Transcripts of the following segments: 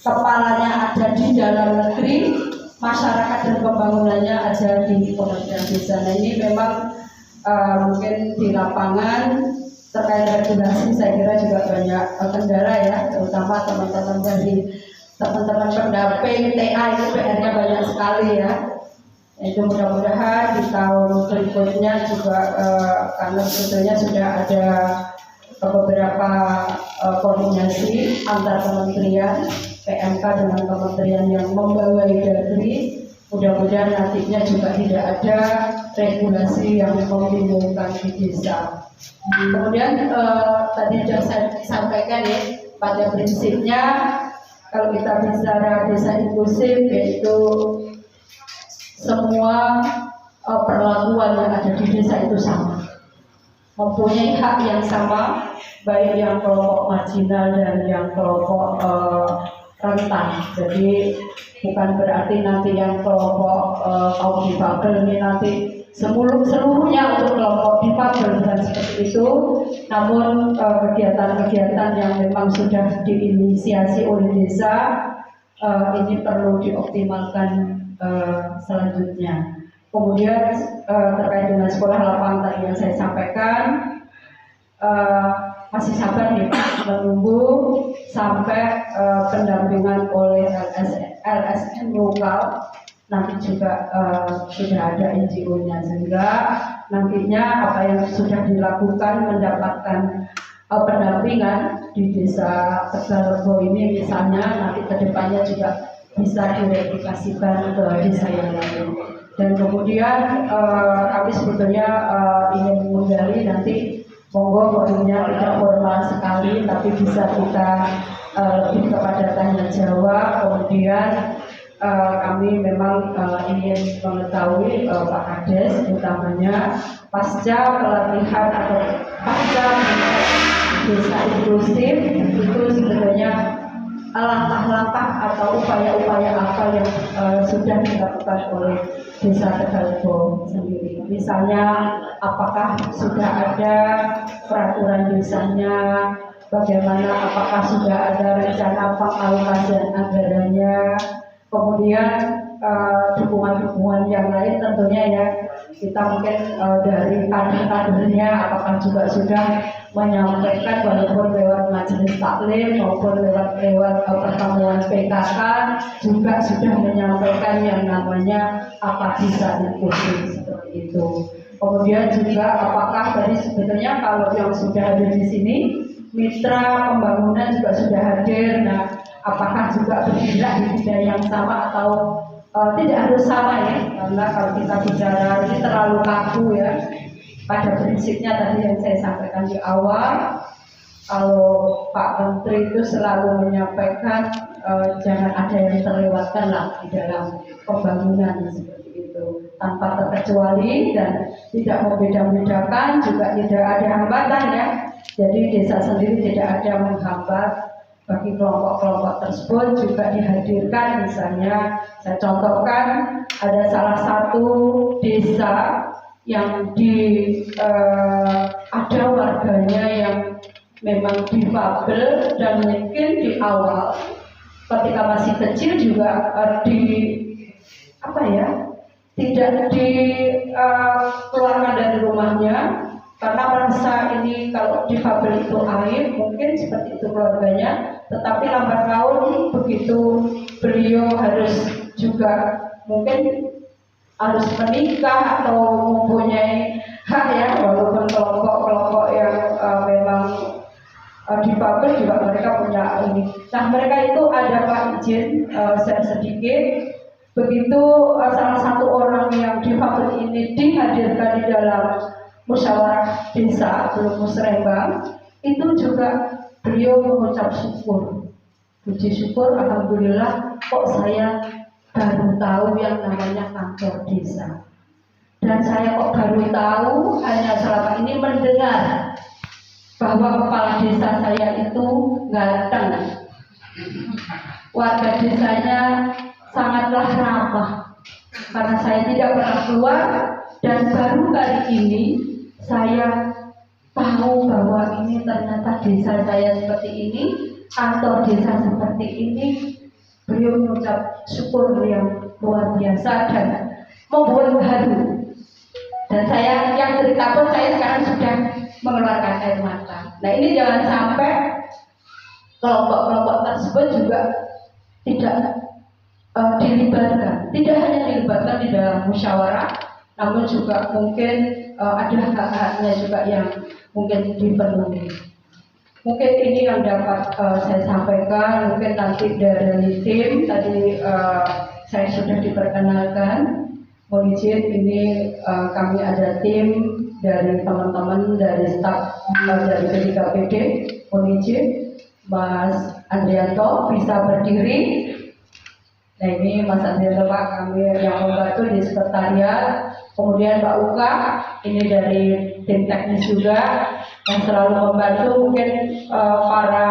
kepalanya ada di dalam negeri, masyarakat dan pembangunannya ada di Kementerian Desa. Nah ini memang mungkin di lapangan terkait regulasi saya kira juga banyak kendala ya, terutama teman-teman dari teman-teman pendamping TA itu PR-nya banyak sekali ya. Itu mudah-mudahan di tahun berikutnya juga karena sebetulnya sudah ada beberapa koordinasi antar kementerian PMK dengan kementerian yang membawahi dari, mudah-mudahan nantinya juga tidak ada regulasi yang membingungkan di desa. Kemudian tadi sudah saya sampaikan ya, pada prinsipnya kalau kita bicara desa inklusif yaitu semua perlakuan yang ada di desa itu sama, mempunyai hak yang sama, baik yang kelompok marginal dan yang kelompok rentan. Jadi bukan berarti nanti yang kelompok kaum difabel ini nanti seluruhnya untuk kelompok difabel, bukan seperti itu. Namun kegiatan-kegiatan yang memang sudah diinisiasi oleh desa ini perlu dioptimalkan selanjutnya. Kemudian terkait dengan sekolah lapangan tadi yang saya sampaikan, masih sabar nih Pak menunggu sampai pendampingan oleh LSM lokal, nanti juga sudah ada NGO-nya, sehingga nantinya apa yang sudah dilakukan mendapatkan pendampingan di desa Tegalrebo ini misalnya nanti kedepannya juga bisa direplikasikan ke desa yang lain. Dan kemudian kami sebetulnya ingin menggali nanti monggo modulnya tidak formal sekali, tapi bisa kita lebih kepada tanya jawab. Kemudian kami memang ingin mengetahui Pak Kades utamanya pasca pelatihan atau pasca desa inklusif itu sebenarnya langkah-langkah atau upaya-upaya apa yang sudah dilakukan oleh desa Tegalrebo sendiri. Misalnya apakah sudah ada peraturan desanya, bagaimana, apakah sudah ada rencana pengalokasian anggarannya, kemudian dukungan-dukungan yang lain tentunya ya kita mungkin dari kader-kadernya apakah juga sudah menyampaikan walaupun lewat majelis taklim maupun lewat pertemuan PKK juga sudah menyampaikan yang namanya apa bisa inklusif seperti itu. Kemudian juga apakah tadi sebetulnya kalau yang sudah hadir di sini mitra pembangunan juga sudah hadir. Nah, apakah juga bergerak di bidang yang sama atau tidak harus sama ya? Karena kalau kita bicara ini terlalu kaku ya. Pada prinsipnya tadi yang saya sampaikan di awal, kalau Pak Menteri itu selalu menyampaikan jangan ada yang terlewatkan lah di dalam pembangunan seperti itu, tanpa terkecuali dan tidak membeda-bedakan, juga tidak ada hambatan ya. Jadi desa sendiri tidak ada menghambat bagi kelompok-kelompok tersebut juga dihadirkan. Misalnya saya contohkan ada salah satu desa yang ada warganya yang memang difabel dan mungkin di awal ketika masih kecil juga tidak dikeluarkan dari rumahnya karena merasa ini kalau difabel itu aib, mungkin seperti itu keluarganya. Tetapi lambat laun begitu beliau harus juga mungkin harus menikah atau mempunyai hak ya, walaupun kelompok-kelompok yang memang difabel juga mereka punya ini. Nah mereka itu ada Pak izin saya sedikit, begitu salah satu orang yang difabel ini dihadirkan di dalam musyawarah desa belum musrembang, itu juga beliau mengucap syukur, puji syukur, alhamdulillah kok saya baru tahu yang namanya kantor desa. Dan saya kok baru tahu hanya selama ini mendengar bahwa kepala desa saya itu ganteng, warga desanya sangatlah ramah. Karena saya tidak pernah keluar dan baru kali ini saya tahu bahwa ini ternyata desa saya seperti ini, kantor desa seperti ini. beliau mengucap syukur yang luar biasa dan membuat haru. Dan saya yang cerita pun saya sekarang sudah mengeluarkan air mata. Nah ini jangan sampai kelompok-kelompok tersebut juga tidak dilibatkan. Tidak hanya dilibatkan di dalam musyawarah, namun juga mungkin ada hak-haknya juga yang mungkin dipenuhi. Mungkin ini yang dapat saya sampaikan. Mungkin nanti dari tim tadi saya sudah diperkenalkan. Mohon izin, ini kami ada tim dari teman-teman dari staf dari P3PD. Mohon izin, Mas Andrianto bisa berdiri. Nah ini Mas Andrianto Pak, kami yang membantu di sekretariat. Kemudian Mbak Uka, ini dari tim teknis juga yang selalu membantu. Mungkin para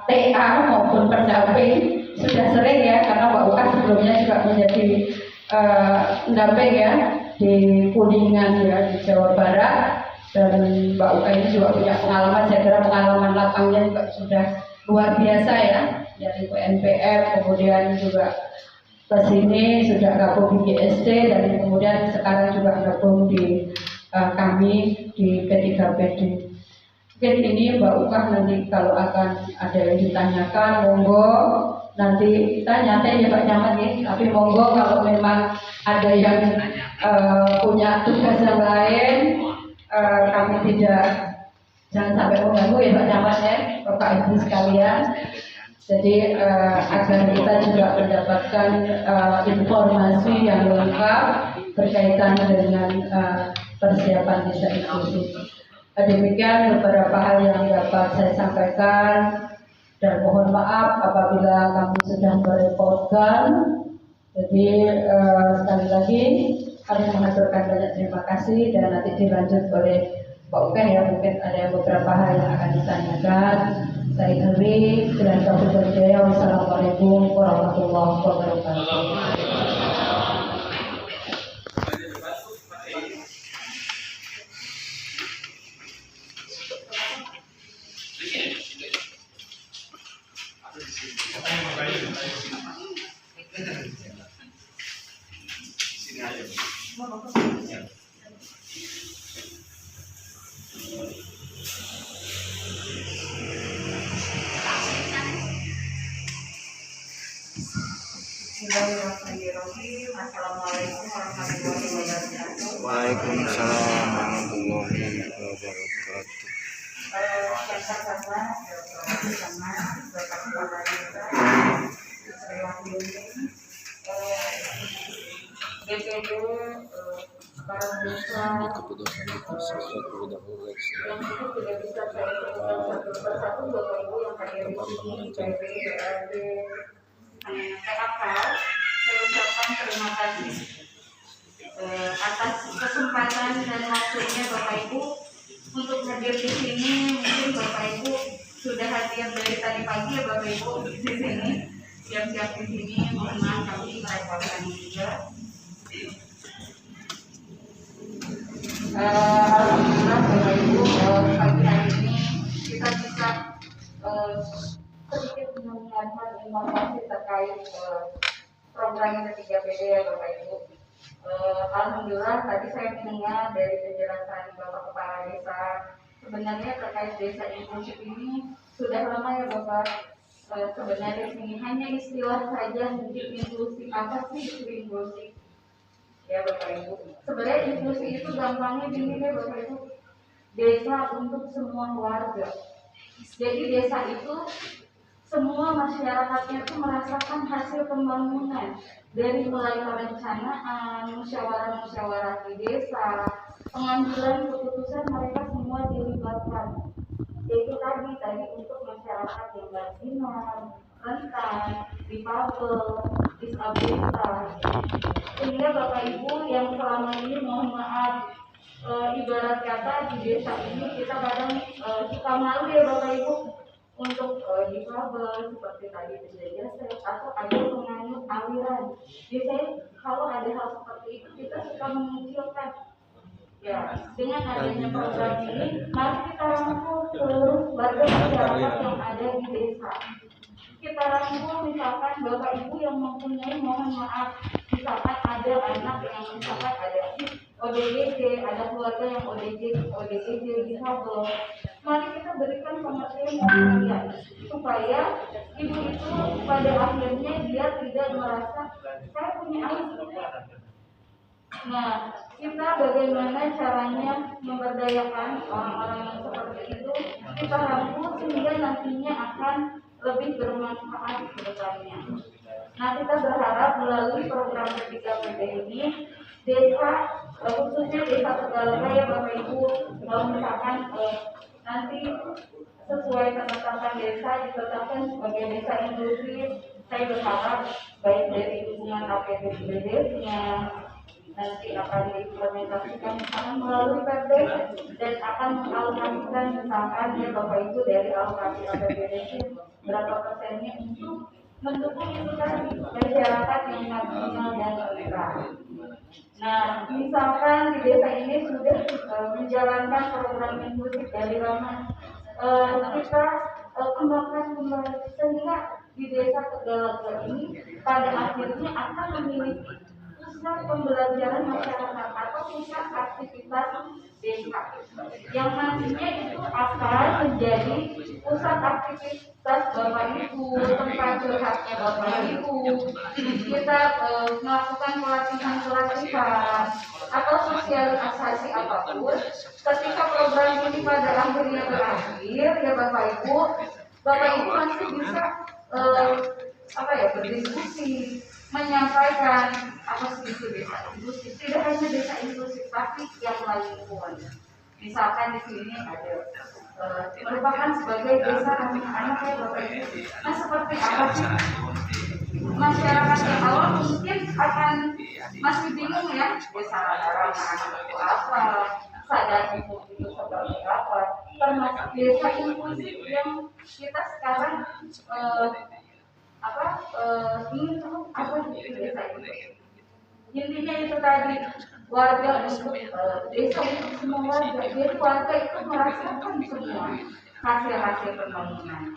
TA maupun pendamping sudah sering ya, karena Mbak Uka sebelumnya juga menjadi pendamping ya di Kuningan ya di Jawa Barat, dan Mbak Uka ini juga punya pengalaman, saya kira pengalaman lapangnya juga sudah luar biasa ya dari PNPF, kemudian juga ke sini sudah gabung di GST dan kemudian sekarang juga gabung di kami di P3PD. Mungkin ini Mbak Uka nanti kalau akan ada yang ditanyakan monggo. Nanti kita nyantai ya Pak Camat ya, tapi monggo kalau memang ada yang punya tugas yang lain, kami jangan sampai mengganggu ya Pak Camat ya, Bapak Ibu sekalian. Jadi agar kita juga mendapatkan informasi yang lengkap berkaitan dengan persiapan desa inklusif. Demikian beberapa hal yang dapat saya sampaikan. Dan mohon maaf apabila kami sudah merepotkan. Jadi sekali lagi kami mengaturkan banyak terima kasih dan nanti dilanjut oleh Pak Uke ya, mungkin ada beberapa hal yang akan ditanyakan. Saya akhiri dengan taufiq wal hidayah. Wassalamualaikum warahmatullahi wabarakatuh. Assalamualaikum warahmatullahi wabarakatuh. Waalaikumsalam warahmatullahi wabarakatuh. Bersama Bapak Kepala Desa, saya wakili DPD Kepala Desa yang itu tidak bisa saya sebutkan satu persatu Bapak Ibu yang hadir di sini, DPD, BRD, PKK. Saya ucapkan terima kasih atas kesempatan dan waktunya Bapak Ibu untuk hadir di sini. Mungkin Bapak Ibu sudah hadir dari tadi pagi ya Bapak Ibu di sini, siap-siap di sini. Mohon maaf kami merepotkan juga. Alhamdulillah Bapak Ibu, pagi hari ini kita bisa sedikit mendengarkan informasi terkait program P3PD ya Bapak Ibu. Alhamdulillah tadi saya mendengar dari penjelasan Bapak Kepala Desa, sebenarnya terkait desa inklusif ini sudah lama ya Bapak. Sebenarnya ini hanya istilah saja, mungkin inklusi, apa sih itu inklusi ya Bapak Ibu. Sebenarnya inklusi itu gampangnya gini ya Bapak Ibu, desa untuk semua warga. Jadi desa itu semua masyarakatnya itu merasakan hasil pembangunan, dari mulai perencanaan, musyawarah-musyawarah di desa, pengambilan keputusan, mereka semua dilibatkan. Yaitu tadi untuk masyarakat yang marginal, rentan, difabel, disabilitas. Sehingga Bapak Ibu yang selama ini mohon maaf, ibarat kata di desa ini kita kadang suka malu ya Bapak Ibu untuk difabel seperti tadi penjelasan atau ada penganut aliran. Biasanya kalau ada hal seperti itu kita suka mengucilkan. Ya, dengan adanya program ini, mari kita rangkul seluruh warga masyarakat yang ada di desa. kita rangkul misalkan bapak ibu yang mempunyai, mohon maaf, misalkan ada anak yang misalkan ada ODGJ, ada keluarga yang ODGJ difabel, mari kita berikan pengertian yang kalian supaya ibu itu pada akhirnya dia tidak merasa saya punya anak. Nah, kita bagaimana caranya memberdayakan orang-orang yang seperti itu, kita rangkul sehingga nantinya akan lebih bermanfaat ke depannya. Nah, kita berharap melalui program ketiga PD ini, desa, khususnya desa Tegalega Bapak Ibu, misalkan nanti sesuai ketetapan desa ditetapkan sebagai desa inklusif, saya berharap baik dari dukungan APBD-nya nanti akan diimplementasikan misalkan melalui Perdes dan akan mengalokasikan misalkan ya Bapak Ibu dari alokasi APBD berapa persennya untuk mendukung itu tadi masyarakat yang marginal dan rentan. Nah, misalkan di desa ini sudah menjalankan program inklusif dari lama, kita kembangkan kembali sehingga di desa Tegalega ini pada akhirnya akan memiliki pusat pembelajaran masyarakat atau pusat aktivitas desa yang nantinya itu akan menjadi pusat aktivitas Bapak Ibu, tempat curhatnya Bapak Ibu. Kita melakukan pelatihan atau sosialisasi apapun. Ketika program ini pada akhirnya berakhir ya Bapak Ibu masih bisa berdiskusi, menyampaikan apa sih itu desa inklusif. Tidak hanya desa inklusif, tapi yang lain pun. Misalkan di sini ada merupakan sebagai desa anak-anak ya Bapak Ibu. Nah, seperti apa sih masyarakat yang awal mungkin akan masih bingung ya, desa anak-anak itu apa, sadar itu seperti apa, termasuk desa inklusif yang kita sekarang ingin tahu apa itu desa inklusif. Intinya itu tadi, warga untuk desa untuk semua warga. Jadi warga itu merasakan semua hasil-hasil pembangunan.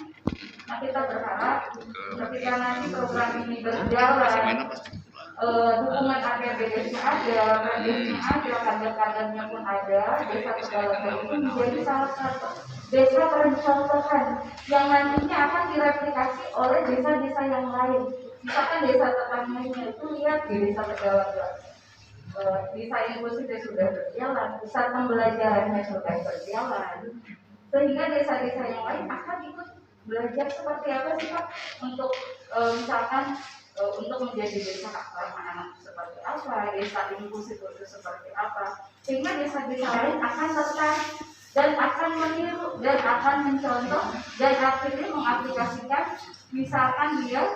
Nah, kita berharap ketika nanti program ini berjalan, dukungan APBD-nya ada, Perdes-nya ada, kader-kadernya pun ada, desa Tegalega itu menjadi salah satu desa tercontohkan yang nantinya akan direplikasi oleh desa-desa yang lain. Misalkan desa tetangganya itu lihat di desa Tegalega, desa inklusifnya sudah berjalan, pusat pembelajarannya sudah berjalan, sehingga desa-desa yang lain akan ikut belajar seperti apa sih Pak untuk misalkan untuk menjadi desa ramah anak seperti apa, desa inklusif itu seperti apa, sehingga desa-desa lain akan tertarik dan akan meniru dan akan mencontoh dan akhirnya mengaplikasikan, misalkan dia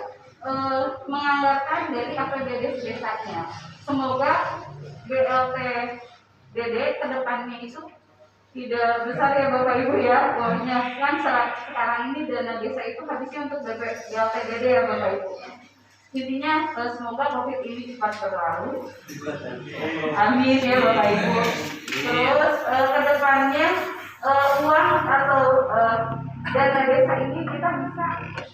menganggarkan dari APBD desanya. Semoga BLTDD kedepannya itu tidak besar ya Bapak Ibu ya, pokoknya kan sekarang ini dana desa itu habisnya untuk BLTDD ya Bapak Ibu. Intinya semoga COVID ini cepat berlalu. Amin ya Bapak Ibu. Terus kedepannya uang atau dana desa ini kita bisa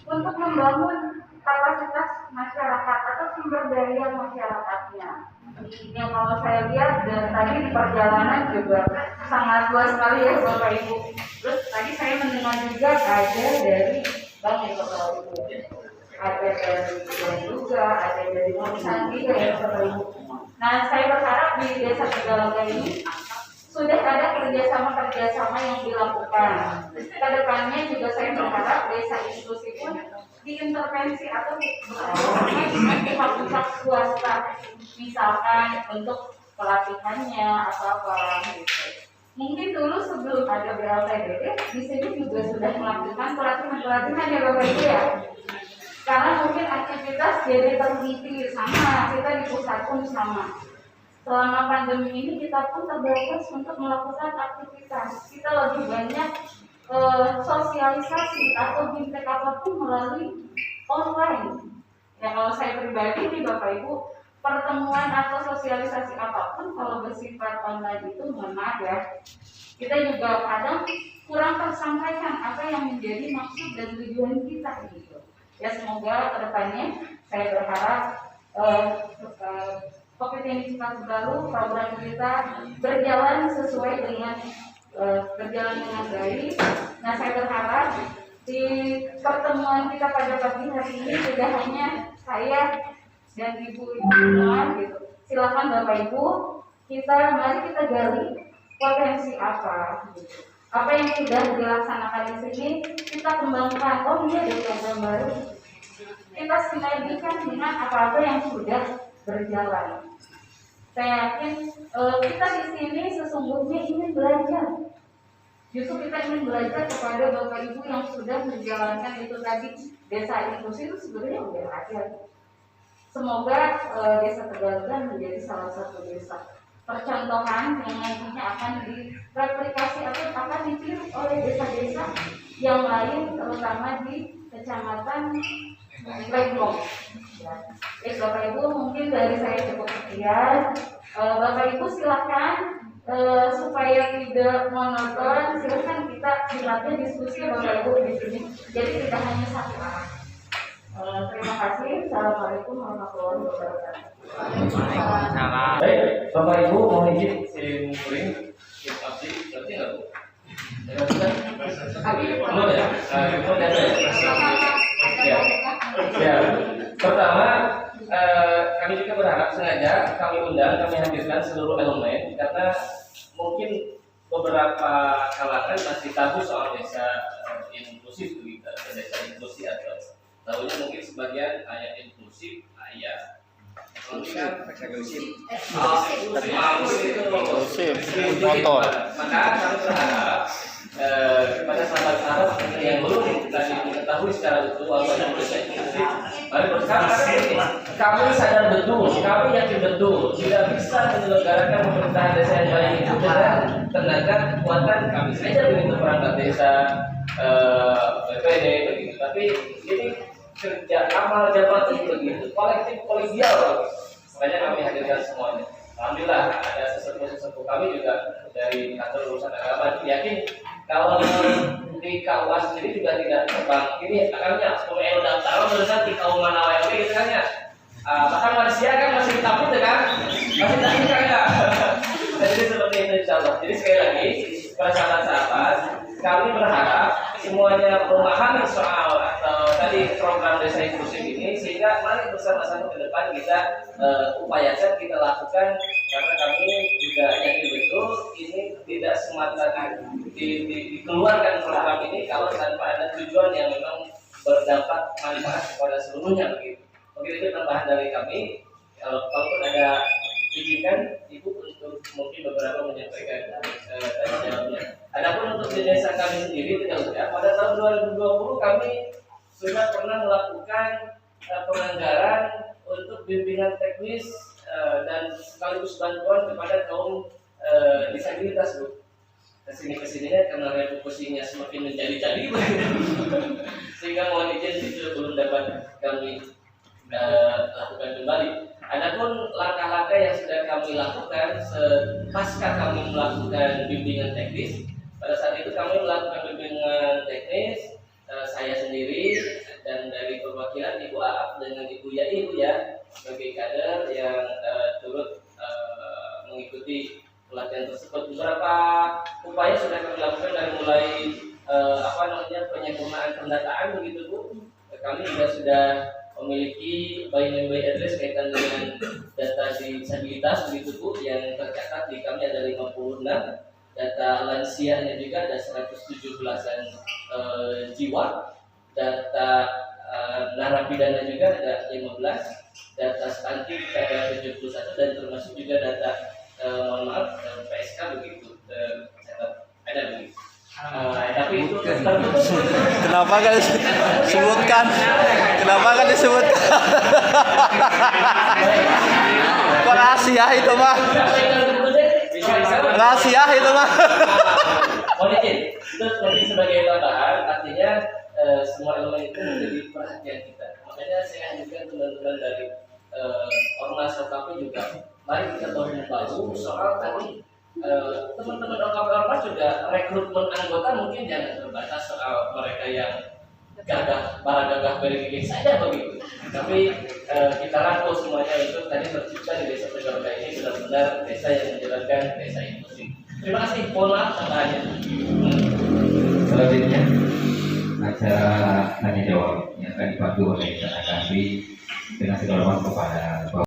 untuk membangun kapasitas masyarakat atau sumber daya masyarakatnya. Yang kalau saya lihat dan tadi di perjalanan juga sangat luas sekali ya Bapak Ibu. Terus tadi saya mendengar juga ada dari Bang Bapak Ibu, ada dari Bang juga, ada dari Monisandi ya Bapak Ibu. Nah, saya berharap di desa Tegalega ini sudah ada kerjasama yang dilakukan. Kedepannya juga saya berharap desa inklusif pun diintervensi atau dengan pihak-pihak swasta, misalkan untuk pelatihannya atau apa gitu. Mungkin dulu sebelum ada BLTDD di sini juga sudah melakukan pelatihan ya Bapak Ibu ya. Karena mungkin aktivitas jadi terhenti sama, kita di pusat pun sama. Selama pandemi ini kita pun terbatas untuk melakukan aktivitas. Kita lebih banyak sosialisasi atau bimtek apapun melalui online. Ya kalau saya pribadi nih Bapak Ibu, pertemuan atau sosialisasi apapun kalau bersifat online itu mohon maaf ya, kita juga kadang kurang tersampaikan apa yang menjadi maksud dan tujuan kita gitu. Ya semoga kedepannya saya berharap COVID ini cepat berlalu, program kita berjalan sesuai dengan berjalan dengan baik. Nah, saya berharap di pertemuan kita pada pagi hari ini tidak hanya saya dan ibu-ibu semua gitu. Silakan Bapak Ibu, mari kita gali potensi apa gitu. Apa yang sudah dilaksanakan di sini kita kembangkan. Oh iya, ada program baru. Kita sinergikan dengan apa-apa yang sudah berjalan. Saya yakin kita di sini sesungguhnya ingin belajar. Justru kita ingin belajar kepada Bapak Ibu yang sudah menjalankan itu tadi. Desa inklusif itu sebenarnya udah ada. Semoga Desa Tegalega menjadi salah satu desa percontohan yang nantinya akan direplikasi atau akan ditiru oleh desa-desa yang lain, terutama di Kecamatan Legong. Ya, Bapak Ibu, mungkin dari saya cukup sekian. Bapak Ibu silakan supaya tidak monoton, silakan kita silakan diskusi Bapak Ibu di sini. Jadi tidak hanya satu arah. Terima kasih. Assalamualaikum warahmatullahi wabarakatuh. Waalaikumsalam. Baik, Bapak Ibu mohon izin sharing abdi berarti nggak Bu? Belum ya? Ya. Pertama, kami juga berharap sengaja kami hadirkan seluruh elemen karena mungkin beberapa kalangan masih tabu soal desa inklusif begitu, desa inklusif atau tahunya mungkin sebagian ayat inklusif ayat inklusif nonton. Maka kami berharap kepada sahabat-sahabat yang belum tadi mengetahui secara utuh apa yang desa inklusif, mari bersama kami sadar betul, kami yakin betul tidak bisa menyelenggarakan pemerintahan desa yang baik itu dengan tenaga kekuatan kami saja begitu perangkat desa BPD begitu, tapi ini kerja amal jabatan begitu kolektif kolegial, makanya kami hadirkan semuanya. Alhamdulillah ada sesepuh kami juga dari kantor urusan agama yakin kalau di KUA sendiri juga tidak terbang. Ini akannya sebagai daftar berusaha di kaum mana gitu kan ya. Bahkan manusia kan masih takut kan, masih takut kan ya. Jadi seperti itu insyaallah. Jadi sekali lagi para sahabat-sahabat, kami berharap semuanya memahami soal atau tadi program desa inklusif ini sehingga mari bersama-sama ke depan kita upayakan, kita lakukan karena kami juga yakin betul ini tidak semata dikeluarkan program ini kalau tanpa ada tujuan yang memang berdampak manfaat kepada seluruhnya begitu. Mungkin itu tambahan dari kami. Kalaupun ada izinkan Ibu untuk mungkin beberapa menyampaikan tanya jawabnya. Adapun untuk di desa kami sendiri Tegalega, pada tahun 2020 kami sudah pernah melakukan penganggaran untuk bimbingan teknis dan sekaligus bantuan kepada kaum disabilitas Bu. Kesininya karena reputasinya semakin menjadi-jadi sehingga mohon izin itu belum dapat kami lakukan kembali. Adapun langkah-langkah yang sudah kami lakukan pasca kami melakukan bimbingan teknis, pada saat itu kami melakukan bimbingan teknis saya sendiri dan dari perwakilan Ibu Aap dengan Ibu ya sebagai kader yang turut mengikuti pelatihan tersebut. Beberapa upaya sudah kami lakukan dari mulai penyempurnaan pendataan begitu Bu. Kami juga sudah memiliki by name by address kaitan dengan data disabilitas begitu Bu, yang tercatat di kami ada 56, data lansianya juga ada 117-an jiwa, data narapidana juga ada 15, data stunting ada 71 dan termasuk juga data PSK begitu tercatat ada begitu. Tapi itu kenapa kan disebutkan? Kenapa kan disebutkan? Rahasia itu mah. Rahasia itu mah. Politik itu sebagai tambahan, artinya semua elemen itu menjadi perhatian kita. Makanya saya anjurkan teman-teman dari Ormas OKP juga, mari kita tahu soal tadi. Teman-teman OKP Ormas juga rekrutmen anggota mungkin jangan terbatas soal mereka yang para gagah bergigih saja begitu. Tapi kita rangkul semuanya itu tadi tercipta di desa Tegalega ini benar-benar desa yang menjalankan desa inklusif. Terima kasih, mohon maaf tambahannya. Selanjutnya acara tanya jawab yang akan dipandu oleh Kak Andri dengan segala hormat kepada Bapak